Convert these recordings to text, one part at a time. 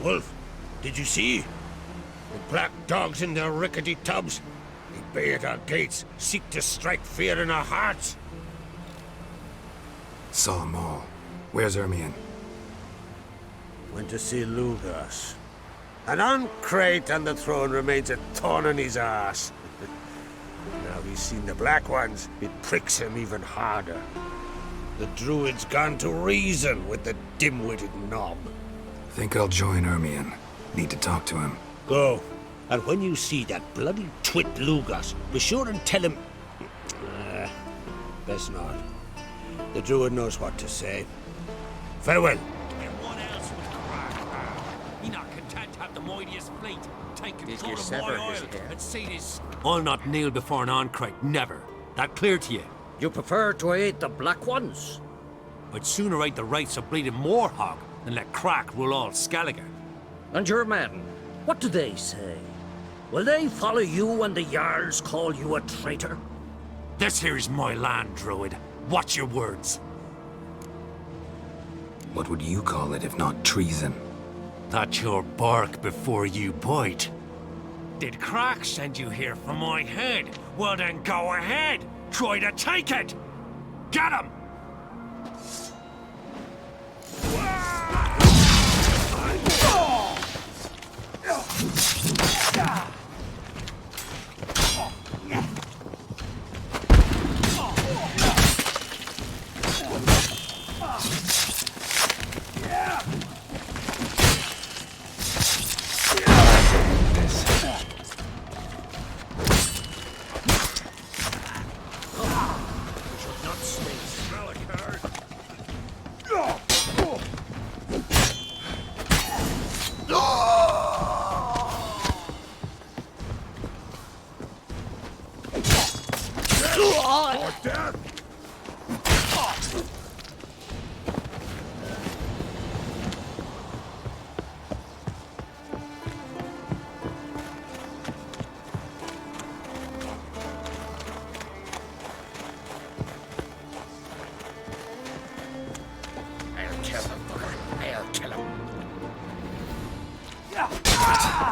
Wolf, did you see? The black dogs in their rickety tubs. They bay at our gates, seek to strike fear in our hearts. Saw them all. Where's Ermion? Went to see Lugos. An uncrate on the throne remains a thorn in his ass. Now he's seen the Black Ones, it pricks him even harder. The druid's gone to reason with the dim-witted knob. Think I'll join Ermion. Need to talk to him. Go. And when you see that bloody twit Lugos, be sure and tell him... best not. The druid knows what to say. Farewell. And what else would crack? He not content to have the mightiest fleet take control of my isle and see this. I'll not kneel before an Ancrate, never. That clear to you? You prefer to aid the Black Ones? I'd sooner aid the rights of bleeding Moorhog than let Crack rule all Skelligan. And your men, what do they say? Will they follow you when the Jarls call you a traitor? This here's my land, Druid. Watch your words. What would you call it if not treason? That's your bark before you bite. Did Crack send you here for my head? Well then go ahead! Try to take it! Get him!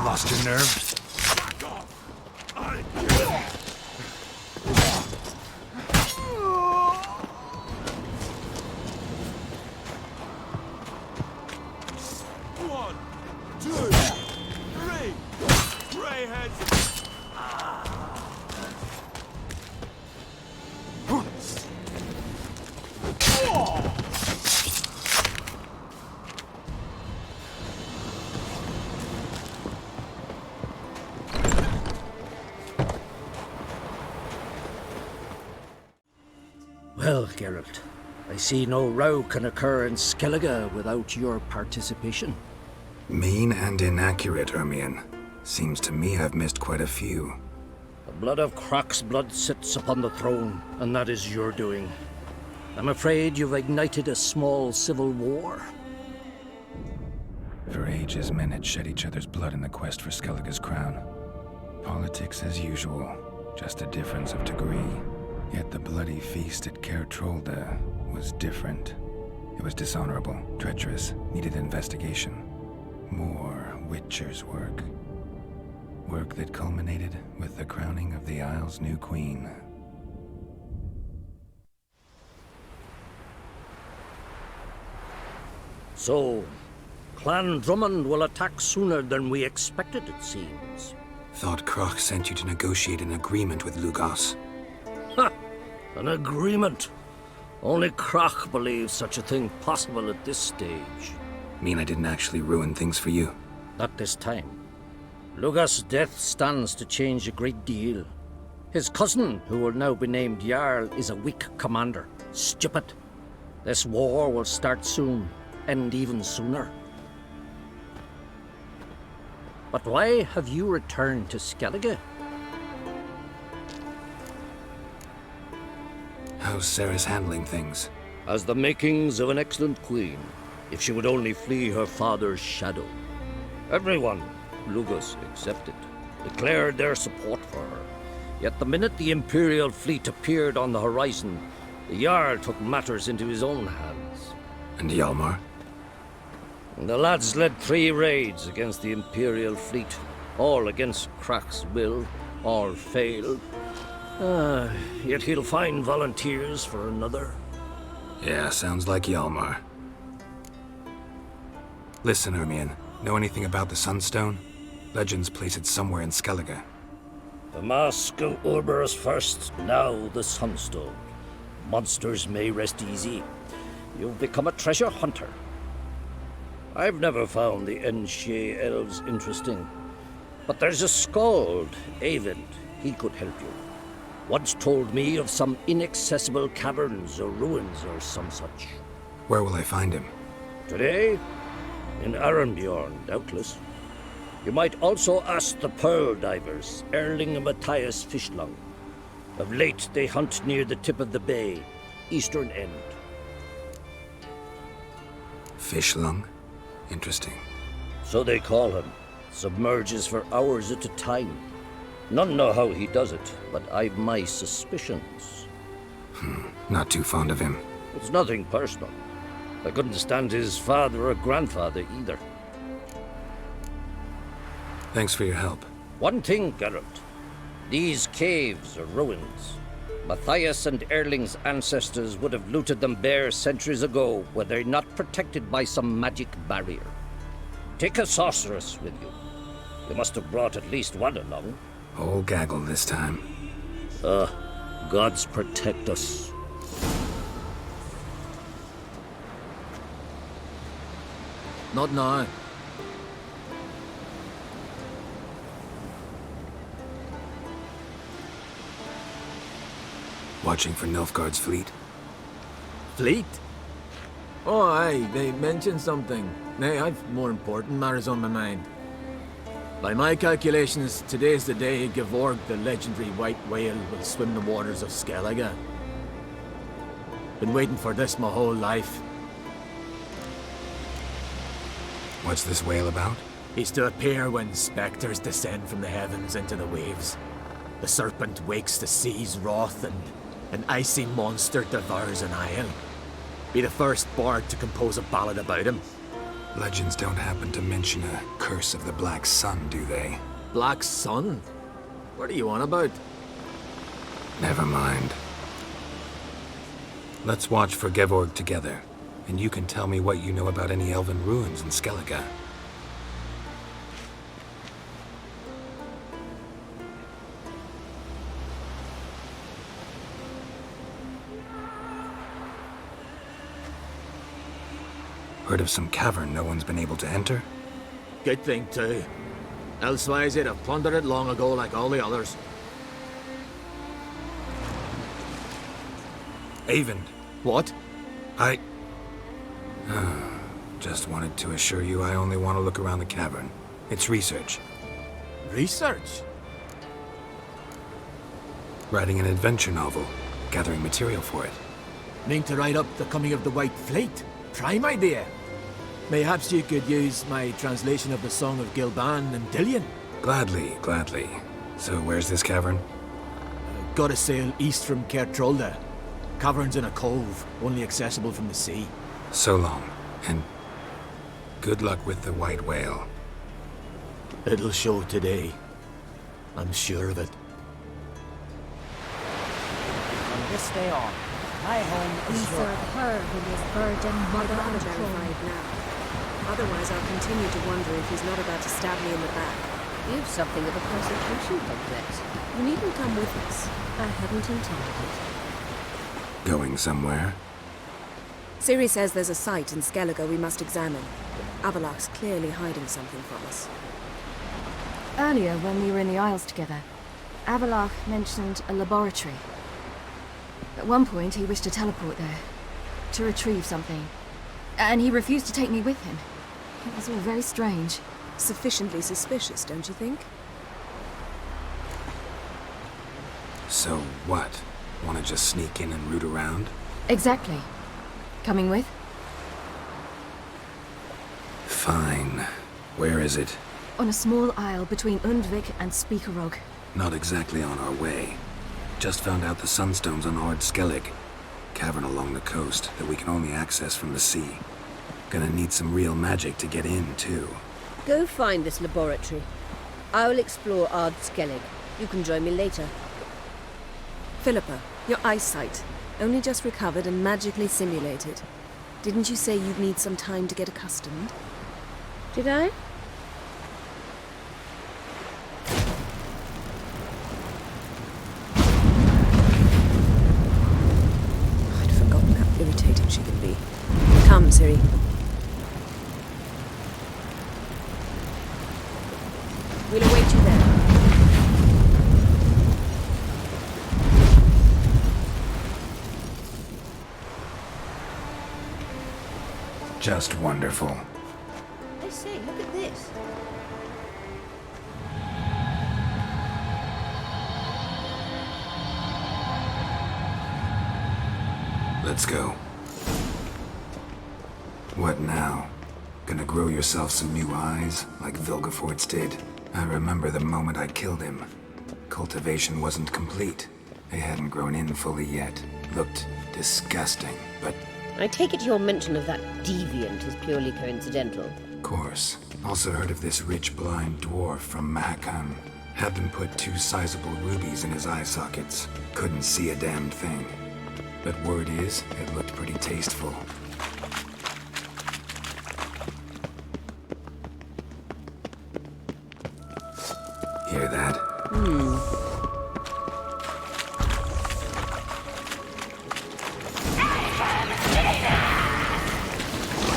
Lost your nerve? Well, Geralt, I see no row can occur in Skellige without your participation. Mean and inaccurate, Ermion. Seems to me I've missed quite a few. The blood of Croc's blood sits upon the throne, and that is your doing. I'm afraid you've ignited a small civil war. For ages, men had shed each other's blood in the quest for Skellige's crown. Politics as usual, just a difference of degree. Yet the bloody feast at Kaer Trolde was different. It was dishonorable, treacherous, needed investigation. More Witcher's work. Work that culminated with the crowning of the Isle's new queen. So, Clan Drummond will attack sooner than we expected, it seems. Thought Croc sent you to negotiate an agreement with Lugos. Ha! An agreement. Only Croc believes such a thing possible at this stage. Mean I didn't actually ruin things for you? Not this time. Lugos' death stands to change a great deal. His cousin, who will now be named Jarl, is a weak commander. Stupid. This war will start soon, end even sooner. But why have you returned to Skellige? How's Sarah's handling things? Has the makings of an excellent queen, if she would only flee her father's shadow. Everyone, Lugos excepted, declared their support for her. Yet the minute the Imperial fleet appeared on the horizon, the Jarl took matters into his own hands. And Hjalmar? The lads led 3 raids against the Imperial fleet, all against Crach's will, all failed. Yet he'll find volunteers for another. Yeah, sounds like Hjalmar. Listen, Ermion, know anything about the Sunstone? Legends place it somewhere in Skellige. The Mask of Urberus first, now the Sunstone. Monsters may rest easy. You've become a treasure hunter. I've never found the Enshe elves interesting. But there's a skald, Eyvind. He could help you. Once told me of some inaccessible caverns or ruins or some such. Where will I find him? Today? In Arenbjorn, doubtless. You might also ask the pearl divers, Erling and Matthias Fishlung. Of late, they hunt near the tip of the bay, eastern end. Fishlung? Interesting. So they call him. Submerges for hours at a time. None know how he does it, but I've my suspicions. Not too fond of him. It's nothing personal. I couldn't stand his father or grandfather either. Thanks for your help. One thing, Geralt. These caves are ruins. Matthias and Erling's ancestors would have looted them bare centuries ago were they not protected by some magic barrier. Take a sorceress with you. You must have brought at least one along. Whole gaggle this time. Gods protect us. Not now. Watching for Nilfgaard's fleet? Fleet? Oh, aye, they mentioned something. Nay, I've more important matters on my mind. By my calculations, today's the day Gevorg, the legendary white whale, will swim the waters of Skellige. Been waiting for this my whole life. What's this whale about? He's to appear when spectres descend from the heavens into the waves. The serpent wakes the sea's wrath and an icy monster devours an isle. Be the first bard to compose a ballad about him. Legends don't happen to mention a curse of the Black Sun, do they? Black Sun? What are you on about? Never mind. Let's watch for Gevorg together, and you can tell me what you know about any Elven Ruins in Skellige. Heard of some cavern no one's been able to enter? Good thing too. Elsewise they'd have plundered it long ago like all the others. Eyvind. What? I... Just wanted to assure you I only want to look around the cavern. It's research. Research? Writing an adventure novel. Gathering material for it. Mean to write up the coming of the White Fleet? Prime idea. Mayhaps you could use my translation of the Song of Gilban and Dillion. Gladly, gladly. So where's this cavern? Gotta sail east from Kaer Trolde. Cavern's in a cove, only accessible from the sea. So long, and good luck with the white whale. It'll show today. I'm sure of it. From this day on, my home We is your serve her who is virgin mother I'm of the verified throne. now. Otherwise, I'll continue to wonder if he's not about to stab me in the back. You've something of a persecution complex. You needn't come with us. I hadn't intended it. Going somewhere? Ciri says there's a site in Skellige we must examine. Avallac'h's clearly hiding something from us. Earlier, when we were in the Isles together, Avallac'h mentioned a laboratory. At one point, he wished to teleport there, to retrieve something. And he refused to take me with him. It was all very strange. Sufficiently suspicious, don't you think? So what? Want to just sneak in and root around? Exactly. Coming with? Fine. Where is it? On a small isle between Undvik and Speakerog. Not exactly on our way. Just found out the Sunstone's on Ard Skellig. Cavern along the coast that we can only access from the sea. Gonna need some real magic to get in, too. Go find this laboratory. I will explore Ard Skellig. You can join me later. Philippa, your eyesight. Only just recovered and magically simulated. Didn't you say you'd need some time to get accustomed? Did I? I'd forgotten how irritating she can be. Come, Ciri. We'll await you there. Just wonderful. I say, look at this. Let's go. What now? Gonna grow yourself some new eyes, like Vilgefortz did? I remember the moment I killed him. Cultivation wasn't complete. They hadn't grown in fully yet. Looked disgusting, but... I take it your mention of that deviant is purely coincidental. Of course. Also heard of this rich blind dwarf from Mahakam. Had them put 2 sizable rubies in his eye sockets. Couldn't see a damn thing. But word is, it looked pretty tasteful. Hear that?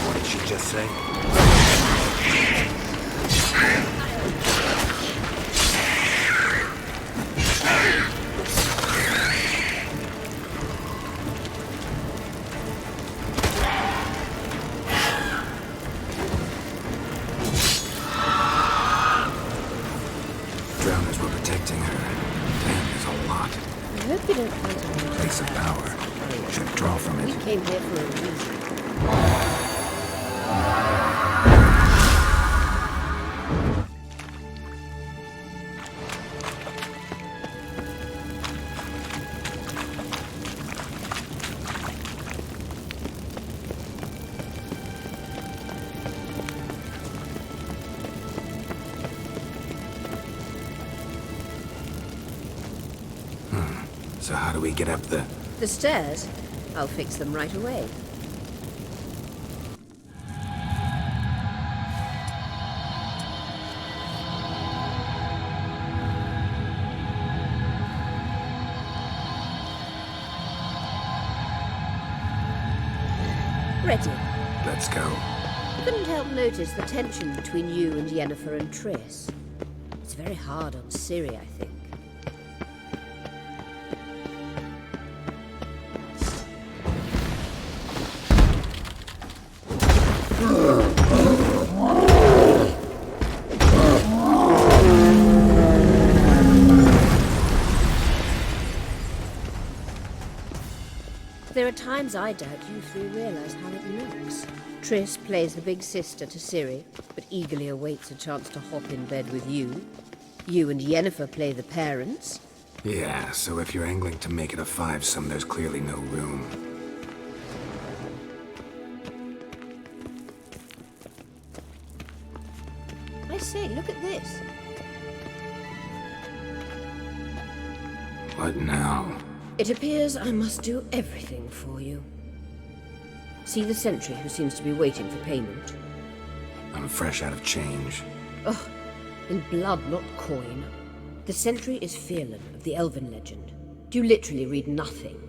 What did she just say? Drowners were protecting her. Damn, there's a lot. I hope you don't find it. Place of power. Should draw from We it. came here for a reason. So how do we get up the... The stairs? I'll fix them right away. Ready. Let's go. Couldn't help notice the tension between you and Yennefer and Triss. It's very hard on Ciri, I think. There are times I doubt you three realize how it looks. Triss plays the big sister to Ciri, but eagerly awaits a chance to hop in bed with you. You and Yennefer play the parents. Yeah, so if you're angling to make it a 5-some, there's clearly no room. I say, look at this. What now? It appears I must do everything for you. See the sentry who seems to be waiting for payment? I'm fresh out of change. Ugh, in blood, not coin. The sentry is Fearlan of the Elven legend. Do you literally read nothing?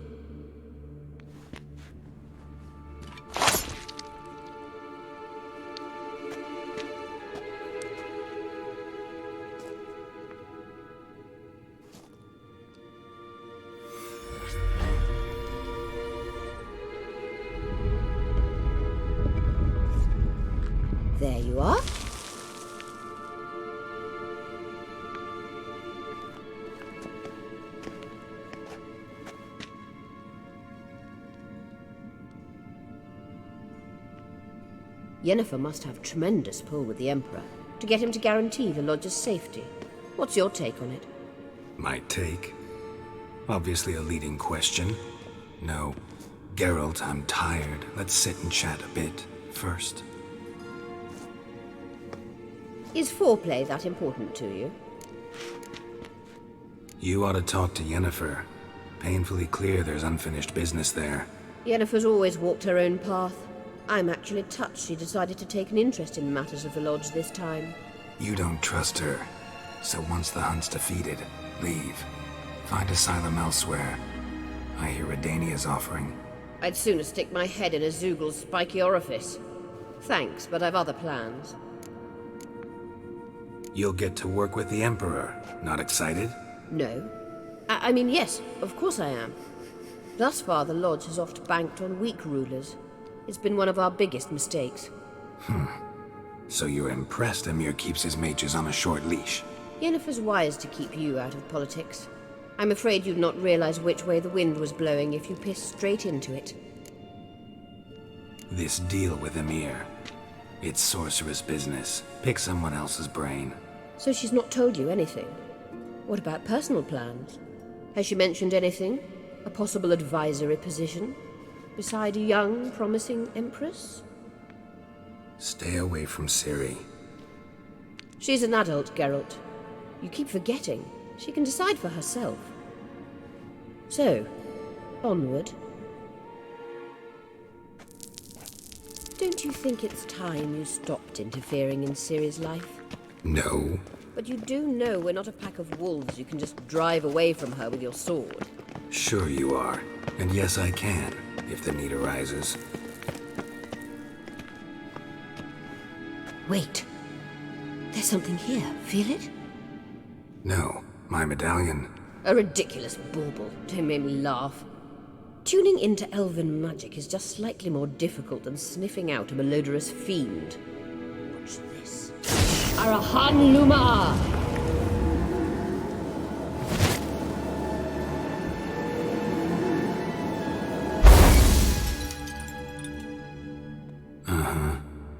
There you are. Yennefer must have tremendous pull with the Emperor to get him to guarantee the Lodge's safety. What's your take on it? My take? Obviously a leading question. No. Geralt, I'm tired. Let's sit and chat a bit. first. Is foreplay that important to you? You ought to talk to Yennefer. Painfully clear there's unfinished business there. Yennefer's always walked her own path. I'm actually touched she decided to take an interest in matters of the Lodge this time. You don't trust her. So once the hunt's defeated, leave. Find asylum elsewhere. I hear Redania's offering. I'd sooner stick my head in a Zoogl's spiky orifice. Thanks, but I've other plans. You'll get to work with the Emperor. Not excited? No. I mean, yes, of course I am. Thus far, the Lodge has oft banked on weak rulers. It's been one of our biggest mistakes. So you're impressed Emir keeps his mages on a short leash? Yennefer's wise to keep you out of politics. I'm afraid you'd not realize which way the wind was blowing if you pissed straight into it. This deal with Emir. It's sorceress business. Pick someone else's brain. So she's not told you anything? What about personal plans? Has she mentioned anything? A possible advisory position? Beside a young, promising empress? Stay away from Ciri. She's an adult, Geralt. You keep forgetting. She can decide for herself. So, onward. Don't you think it's time you stopped interfering in Ciri's life? No. But you do know we're not a pack of wolves you can just drive away from her with your sword. Sure you are. And yes, I can, if the need arises. Wait. There's something here. Feel it? No, my medallion. A ridiculous bauble. Don't make me laugh. Tuning into elven magic is just slightly more difficult than sniffing out a malodorous fiend. Watch this. Arahan Luma!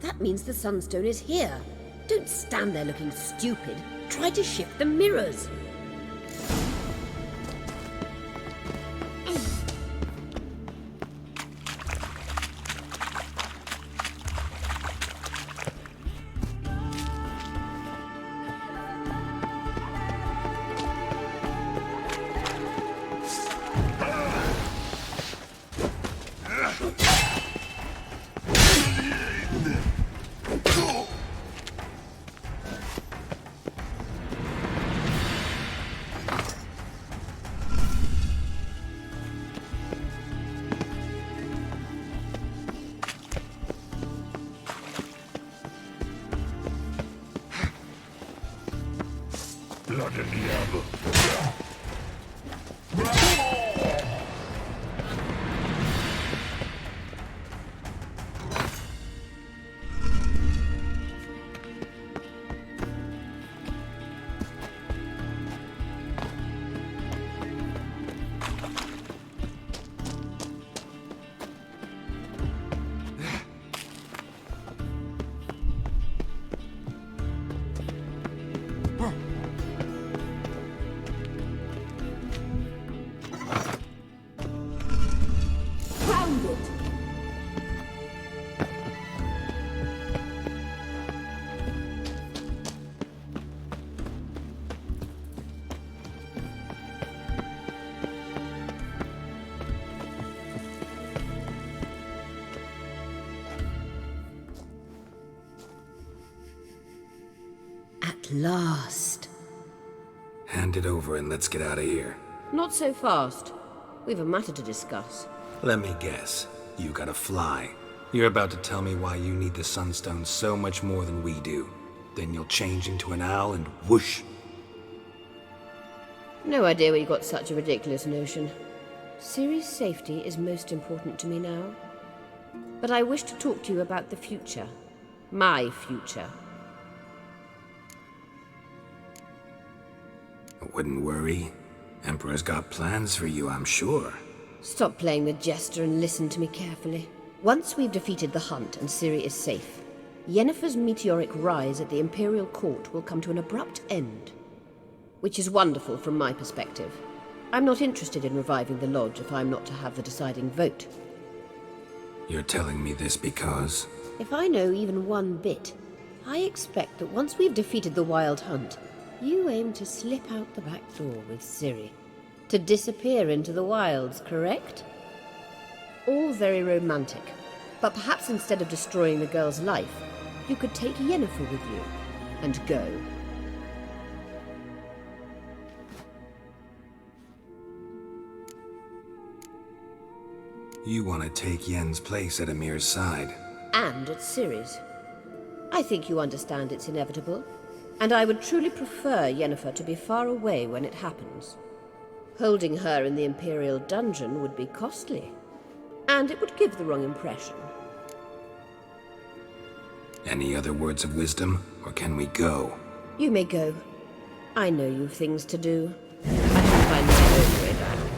That means the Sunstone is here. Don't stand there looking stupid. Try to shift the mirrors. Blood in the apple. At last. Hand it over and let's get out of here. Not so fast. We've a matter to discuss. Let me guess. You gotta fly. You're about to tell me why you need the Sunstone so much more than we do. Then you'll change into an owl and whoosh. No idea where you got such a ridiculous notion. Ciri's safety is most important to me now. But I wish to talk to you about the future. My future. Wouldn't worry. Emperor's got plans for you, I'm sure. Stop playing the jester and listen to me carefully. Once we've defeated the hunt and Ciri is safe, Yennefer's meteoric rise at the Imperial Court will come to an abrupt end. Which is wonderful from my perspective. I'm not interested in reviving the Lodge if I'm not to have the deciding vote. You're telling me this because? If I know even one bit, I expect that once we've defeated the Wild Hunt, you aim to slip out the back door with Ciri. To disappear into the wilds, correct? All very romantic. But perhaps instead of destroying the girl's life, you could take Yennefer with you and go. You want to take Yen's place at Amir's side. And at Ciri's. I think you understand it's inevitable, and I would truly prefer Yennefer to be far away when it happens. Holding her in the Imperial dungeon would be costly, and it would give the wrong impression. Any other words of wisdom, or can we go? You may go. I know you've things to do. I shall find my own way back.